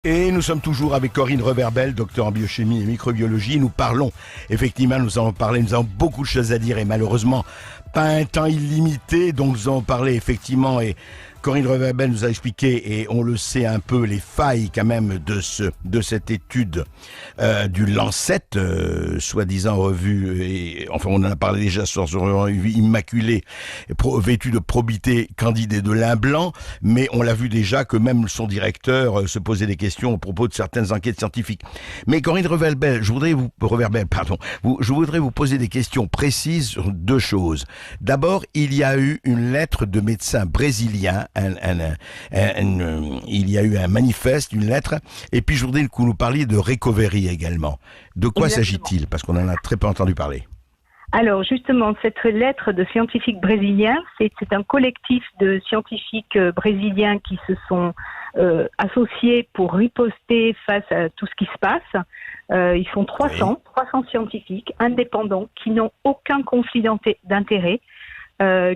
Et nous sommes toujours avec Corinne Reverbel, docteur en biochimie et microbiologie. Nous parlons, effectivement, nous avons beaucoup de choses à dire et malheureusement pas un temps illimité, donc nous allons parler effectivement et Corinne Reverbel nous a expliqué, et on le sait un peu, les failles quand même de cette étude du Lancet, soi-disant revue, et enfin on en a parlé déjà sur une revue immaculée, vêtue de probité Candide et de lin blanc, mais on l'a vu déjà que même son directeur se posait des questions au propos de certaines enquêtes scientifiques. Mais Corinne Reverbel, je voudrais vous poser des questions précises sur deux choses. D'abord, il y a eu une lettre de médecins brésiliens, il y a eu un manifeste, une lettre, et puis je voudrais que vous nous parliez de Recovery également. De quoi s'agit-il? Parce qu'on en a très peu entendu parler. Alors justement, cette lettre de scientifiques brésiliens, c'est un collectif de scientifiques brésiliens qui se sont associés pour riposter face à tout ce qui se passe. Ils sont 300 scientifiques indépendants qui n'ont aucun conflit d'intérêt,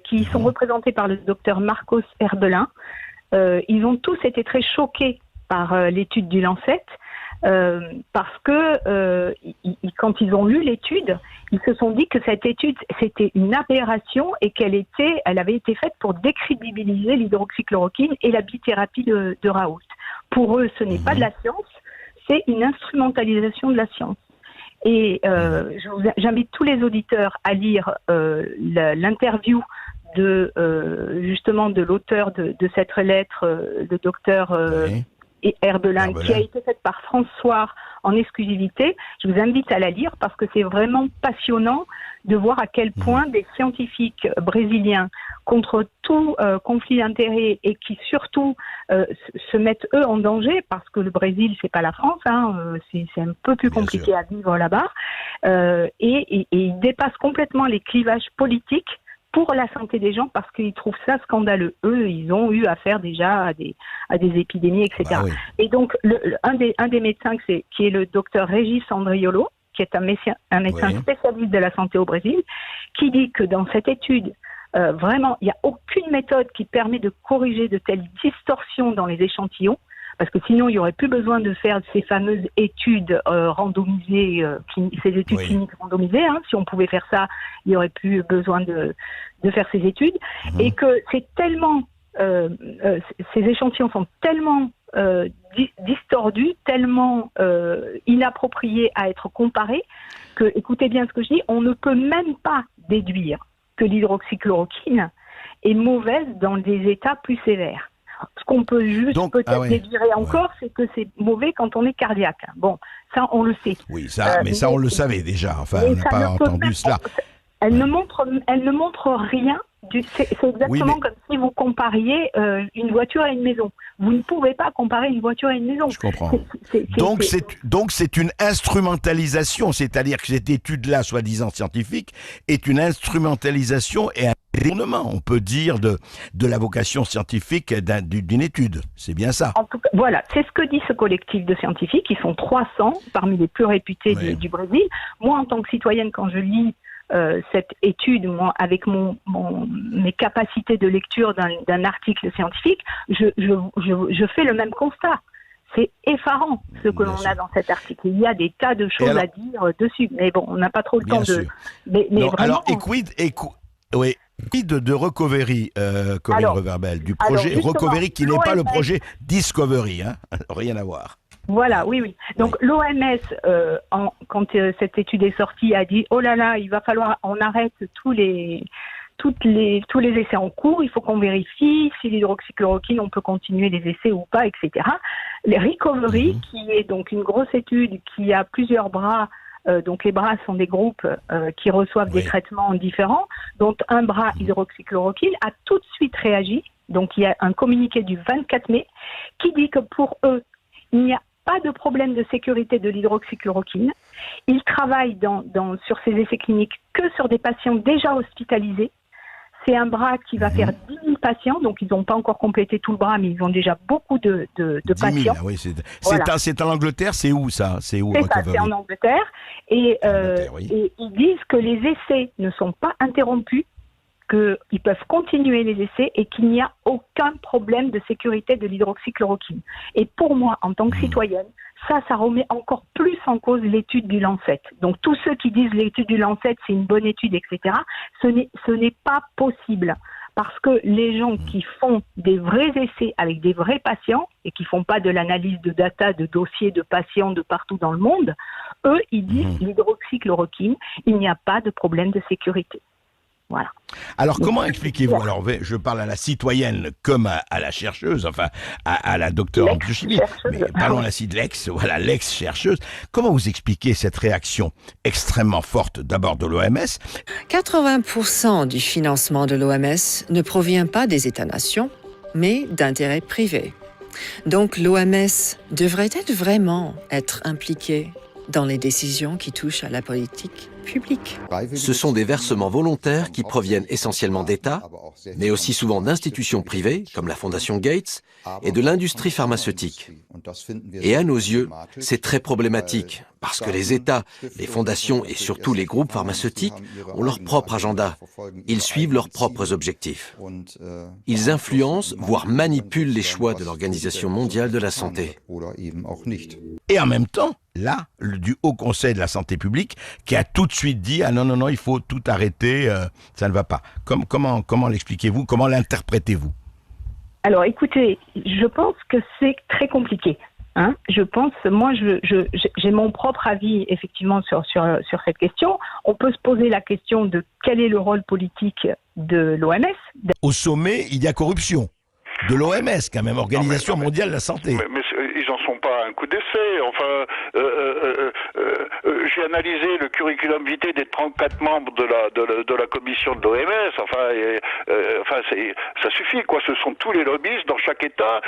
qui sont représentés par le docteur Marcos Herbelin. Ils ont tous été très choqués par l'étude du Lancet, parce que quand ils ont lu l'étude, ils se sont dit que cette étude, c'était une aberration et elle avait été faite pour décrédibiliser l'hydroxychloroquine et la bithérapie de Raoult. Pour eux, ce n'est pas de la science, c'est une instrumentalisation de la science. Et j'invite tous les auditeurs à lire l'interview justement de l'auteur de cette lettre, le docteur Herbelin, qui a été faite par François en exclusivité. Je vous invite à la lire parce que c'est vraiment passionnant de voir à quel point des scientifiques brésiliens, contre tout conflit d'intérêts et qui surtout se mettent eux en danger, parce que le Brésil c'est pas la France, c'est un peu plus compliqué à vivre là-bas, et ils dépassent complètement les clivages politiques pour la santé des gens, parce qu'ils trouvent ça scandaleux. Eux, ils ont eu affaire déjà à des épidémies, etc. Bah oui. Et donc, un des médecins qui est le docteur Régis Andriolo, qui est un médecin spécialiste de la santé au Brésil, qui dit que dans cette étude, vraiment, il n'y a aucune méthode qui permet de corriger de telles distorsions dans les échantillons, parce que sinon, il n'y aurait plus besoin de faire ces fameuses études randomisées, ces études cliniques randomisées. Si on pouvait faire ça, il n'y aurait plus besoin de faire ces études. Et que c'est tellement, ces échantillons sont tellement distordus, tellement inappropriés à être comparés, que, écoutez bien ce que je dis, on ne peut même pas déduire que l'hydroxychloroquine est mauvaise dans des états plus sévères. Ce qu'on peut juste déduire encore, c'est que c'est mauvais quand on est cardiaque. Bon, ça, on le sait. Oui, mais ça, on le savait déjà. Enfin, on n'a pas entendu cela. Elle ne montre rien. C'est exactement comme si vous compariez une voiture à une maison. Vous ne pouvez pas comparer une voiture à une maison. Je comprends. Donc c'est une instrumentalisation, c'est-à-dire que cette étude-là, soi-disant scientifique, est une instrumentalisation et un détournement, on peut dire, de la vocation scientifique d'une étude. C'est bien ça. En tout cas, voilà, c'est ce que dit ce collectif de scientifiques. Ils sont 300 parmi les plus réputés du Brésil. Moi, en tant que citoyenne, quand je lis cette étude, moi, avec mes capacités de lecture d'un article scientifique, je fais le même constat. C'est effarant ce que l'on a dans cet article. Il y a des tas de choses à dire dessus, mais bon, on n'a pas trop le temps de. Mais vraiment. Alors, de Recovery, Corinne Reverbel, du projet Recovery qui n'est pas le projet Discovery, rien à voir. Voilà, oui. Donc l'OMS, quand cette étude est sortie, a dit « Oh là là, il va falloir on arrête tous les essais en cours, il faut qu'on vérifie si l'hydroxychloroquine, on peut continuer les essais ou pas, etc. » Les Recovery, qui est donc une grosse étude qui a plusieurs bras, donc les bras sont des groupes qui reçoivent des traitements différents, dont un bras hydroxychloroquine a tout de suite réagi. Donc il y a un communiqué du 24 mai qui dit que pour eux, il n'y a pas de problème de sécurité de l'hydroxychloroquine. Ils travaillent sur ces essais cliniques que sur des patients déjà hospitalisés. C'est un bras qui va faire 10 000 patients, donc ils n'ont pas encore complété tout le bras, mais ils ont déjà beaucoup de patients. 10 000, c'est en Angleterre, c'est où ça? C'est en Angleterre. Et ils disent que les essais ne sont pas interrompus, qu'ils peuvent continuer les essais et qu'il n'y a aucun problème de sécurité de l'hydroxychloroquine. Et pour moi, en tant que citoyenne, ça remet encore plus en cause l'étude du Lancet. Donc tous ceux qui disent l'étude du Lancet, c'est une bonne étude, etc., ce n'est pas possible. Parce que les gens qui font des vrais essais avec des vrais patients et qui font pas de l'analyse de data, de dossiers de patients de partout dans le monde, eux, ils disent l'hydroxychloroquine, il n'y a pas de problème de sécurité. Voilà. Alors, comment expliquez-vous, alors je parle à la citoyenne comme à la chercheuse, enfin à la docteure en biochimie, mais parlons ainsi de l'ex-chercheuse, comment vous expliquez cette réaction extrêmement forte d'abord de l'OMS? 80% du financement de l'OMS ne provient pas des États-nations, mais d'intérêts privés. Donc l'OMS devrait vraiment être impliquée dans les décisions qui touchent à la politique publique. Ce sont des versements volontaires qui proviennent essentiellement d'États, mais aussi souvent d'institutions privées, comme la Fondation Gates, et de l'industrie pharmaceutique. Et à nos yeux, c'est très problématique, parce que les États, les fondations et surtout les groupes pharmaceutiques ont leur propre agenda. Ils suivent leurs propres objectifs. Ils influencent, voire manipulent les choix de l'Organisation mondiale de la santé. Et en même temps, là, du Haut Conseil de la santé publique, qui a tout de suite dit « Ah non, il faut tout arrêter, ça ne va pas ». Comment l'expliquez-vous? Comment l'interprétez-vous? Alors écoutez, je pense que c'est très compliqué. Je pense, moi, j'ai mon propre avis effectivement sur cette question. On peut se poser la question de quel est le rôle politique de l'OMS. Au sommet, il y a corruption. De l'OMS, quand même, Organisation mondiale de la santé. Mais ils n'en sont pas à un coup d'essai. Enfin, j'ai analysé le curriculum vitae des 34 membres de la commission de l'OMS. Ça suffit, quoi. Ce sont tous les lobbyistes dans chaque État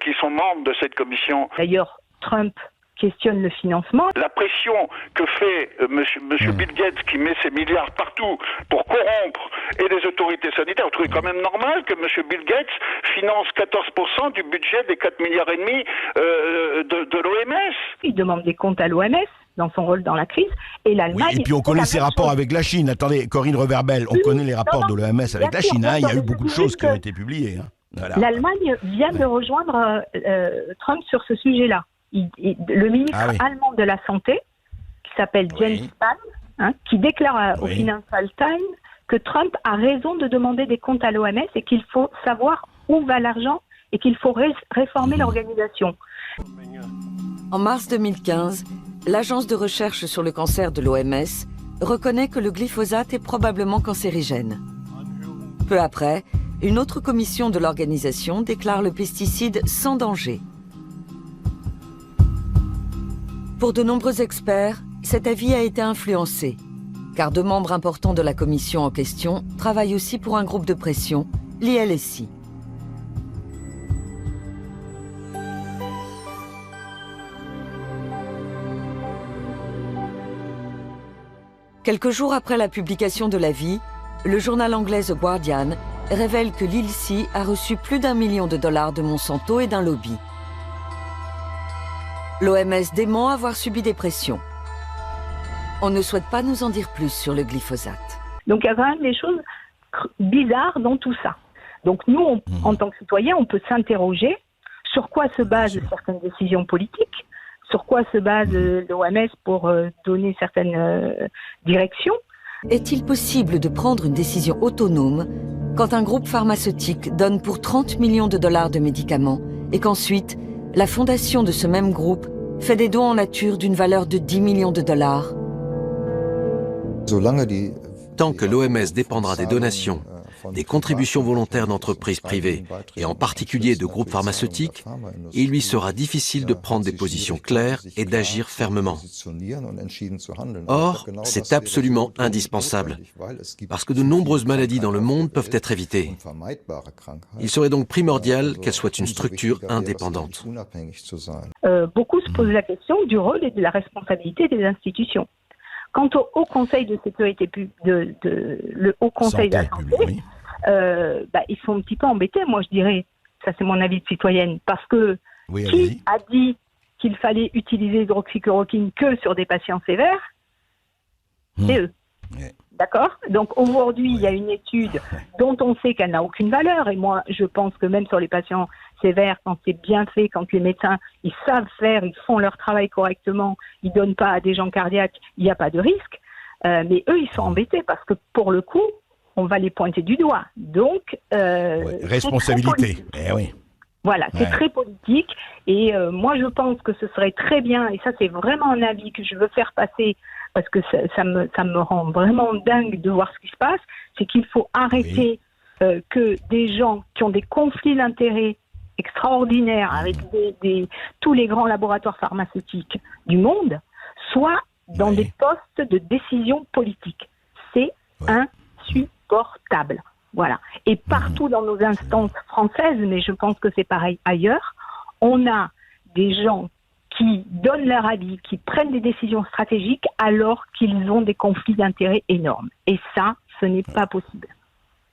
qui sont membres de cette commission. D'ailleurs, Trump questionne le financement. La pression que fait monsieur Bill Gates, qui met ses milliards partout pour corrompre, et les autorités sanitaires, vous trouvez quand même normal que monsieur Bill Gates finance 14% du budget des 4,5 milliards de l'OMS? Il demande des comptes à l'OMS dans son rôle dans la crise, et l'Allemagne... Oui, et puis on connaît ses rapports avec la Chine. Attendez, Corinne Reverbel, on connaît les rapports de l'OMS avec la Chine. Il y a eu beaucoup de choses qui ont été publiées. Voilà. L'Allemagne vient de rejoindre Trump sur ce sujet-là. Le ministre allemand de la Santé, qui s'appelle Jens Spahn, qui déclare au Financial Times que Trump a raison de demander des comptes à l'OMS et qu'il faut savoir où va l'argent et qu'il faut réformer l'organisation. En mars 2015, l'Agence de recherche sur le cancer de l'OMS reconnaît que le glyphosate est probablement cancérigène. Peu après, une autre commission de l'organisation déclare le pesticide sans danger. Pour de nombreux experts, cet avis a été influencé, car deux membres importants de la commission en question travaillent aussi pour un groupe de pression, l'ILSI. Quelques jours après la publication de l'avis, le journal anglais The Guardian révèle que l'ILSI a reçu plus d'1 million de dollars de Monsanto et d'un lobby. L'OMS dément avoir subi des pressions. On ne souhaite pas nous en dire plus sur le glyphosate. Donc il y a quand même des choses bizarres dans tout ça. Donc nous, en tant que citoyens, on peut s'interroger sur quoi se basent certaines décisions politiques, sur quoi se base l'OMS pour donner certaines directions. Est-il possible de prendre une décision autonome quand un groupe pharmaceutique donne pour 30 millions de dollars de médicaments et qu'ensuite, la fondation de ce même groupe fait des dons en nature d'une valeur de 10 millions de dollars? Tant que l'OMS dépendra des donations, des contributions volontaires d'entreprises privées, et en particulier de groupes pharmaceutiques, il lui sera difficile de prendre des positions claires et d'agir fermement. Or, c'est absolument indispensable, parce que de nombreuses maladies dans le monde peuvent être évitées. Il serait donc primordial qu'elle soit une structure indépendante. Beaucoup se posent la question du rôle et de la responsabilité des institutions. Quant au Haut Conseil de sécurité le Haut Conseil de la santé, ils sont un petit peu embêtés, moi je dirais, ça c'est mon avis de citoyenne, parce que qui a dit qu'il fallait utiliser l'hydroxychloroquine que sur des patients sévères? C'est eux. D'accord? Donc aujourd'hui, il y a une étude dont on sait qu'elle n'a aucune valeur. Et moi, je pense que même sur les patients sévères, quand c'est bien fait, quand les médecins, ils savent faire, ils font leur travail correctement, ils donnent pas à des gens cardiaques, il n'y a pas de risque. Mais eux, ils sont embêtés parce que pour le coup, on va les pointer du doigt. Donc, responsabilité. Eh oui. Voilà, c'est très politique et moi je pense que ce serait très bien, et ça c'est vraiment un avis que je veux faire passer parce que ça me rend vraiment dingue de voir ce qui se passe, c'est qu'il faut arrêter que des gens qui ont des conflits d'intérêts extraordinaires avec tous les grands laboratoires pharmaceutiques du monde soient dans des postes de décision politique. C'est insupportable. Voilà. Et partout dans nos instances françaises, mais je pense que c'est pareil ailleurs, on a des gens qui donnent leur avis, qui prennent des décisions stratégiques alors qu'ils ont des conflits d'intérêts énormes. Et ça, ce n'est pas possible.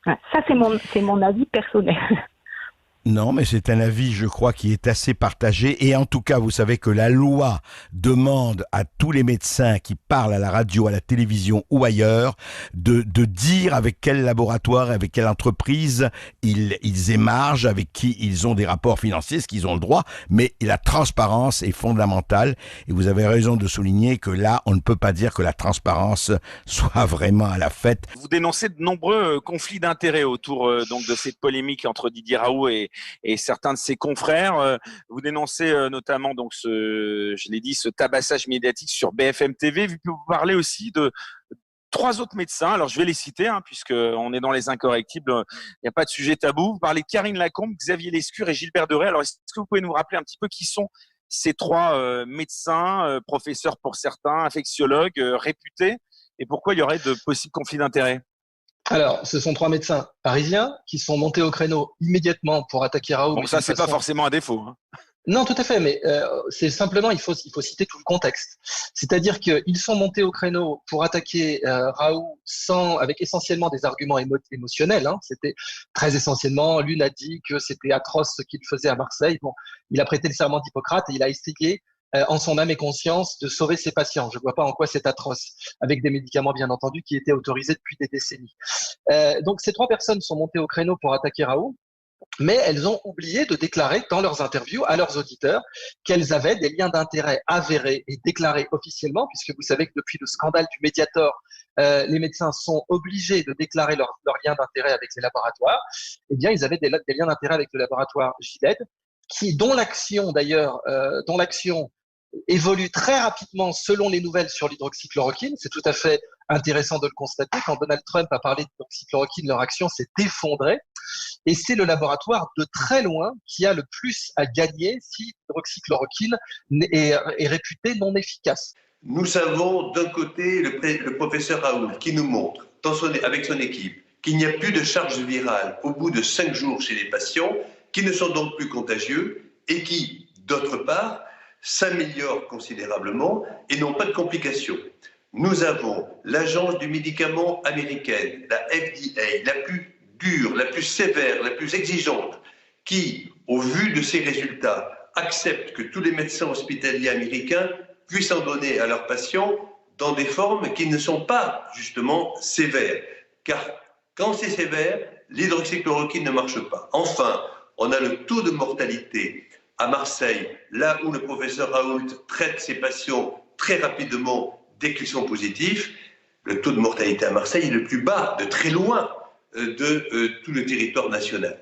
Voilà. Ça, c'est mon avis personnel. Non, mais c'est un avis, je crois, qui est assez partagé. Et en tout cas, vous savez que la loi demande à tous les médecins qui parlent à la radio, à la télévision ou ailleurs de dire avec quel laboratoire, avec quelle entreprise ils émargent, avec qui ils ont des rapports financiers, ce qu'ils ont le droit. Mais la transparence est fondamentale. Et vous avez raison de souligner que là, on ne peut pas dire que la transparence soit vraiment à la fête. Vous dénoncez de nombreux conflits d'intérêts autour donc de cette polémique entre Didier Raoult et certains de ses confrères. Vous dénoncez notamment donc je l'ai dit, ce tabassage médiatique sur BFM TV. Vous parlez aussi de 3 autres médecins. Alors je vais les citer puisque on est dans les incorrectibles. Il n'y a pas de sujet tabou. Vous parlez de Karine Lacombe, Xavier Lescure et Gilbert Deray. Alors est-ce que vous pouvez nous rappeler un petit peu qui sont ces 3 médecins, professeurs pour certains, infectiologues réputés, et pourquoi il y aurait de possibles conflits d'intérêts? Alors, ce sont 3 médecins parisiens qui sont montés au créneau immédiatement pour attaquer Raoult. Bon, ça, c'est pas forcément un défaut. Non, tout à fait, mais c'est simplement, il faut citer tout le contexte. C'est-à-dire qu'ils sont montés au créneau pour attaquer Raoult avec essentiellement des arguments émotionnels. C'était très essentiellement, l'une a dit que c'était atroce ce qu'il faisait à Marseille. Bon, il a prêté le serment d'Hippocrate et il a essayé en son âme et conscience de sauver ses patients. Je ne vois pas en quoi c'est atroce, avec des médicaments bien entendu qui étaient autorisés depuis des décennies. Donc ces 3 personnes sont montées au créneau pour attaquer Raoult, mais elles ont oublié de déclarer dans leurs interviews à leurs auditeurs qu'elles avaient des liens d'intérêt avérés et déclarés officiellement, puisque vous savez que depuis le scandale du Mediator, les médecins sont obligés de déclarer leurs liens d'intérêt avec les laboratoires. Eh bien, ils avaient des liens d'intérêt avec le laboratoire Gilead, dont l'action évolue très rapidement selon les nouvelles sur l'hydroxychloroquine. C'est tout à fait intéressant de le constater. Quand Donald Trump a parlé d'hydroxychloroquine, leur action s'est effondrée. Et c'est le laboratoire de très loin qui a le plus à gagner si l'hydroxychloroquine est réputée non efficace. Nous avons d'un côté le professeur Raoult qui nous montre, avec son équipe, qu'il n'y a plus de charge virale au bout de 5 jours chez les patients, qui ne sont donc plus contagieux et qui, d'autre part, s'améliorent considérablement et n'ont pas de complications. Nous avons l'agence du médicament américaine, la FDA, la plus dure, la plus sévère, la plus exigeante, qui, au vu de ces résultats, accepte que tous les médecins hospitaliers américains puissent en donner à leurs patients dans des formes qui ne sont pas justement sévères. Car quand c'est sévère, l'hydroxychloroquine ne marche pas. Enfin, on a le taux de mortalité à Marseille, là où le professeur Raoult traite ses patients très rapidement dès qu'ils sont positifs. Le taux de mortalité à Marseille est le plus bas de très loin de tout le territoire national.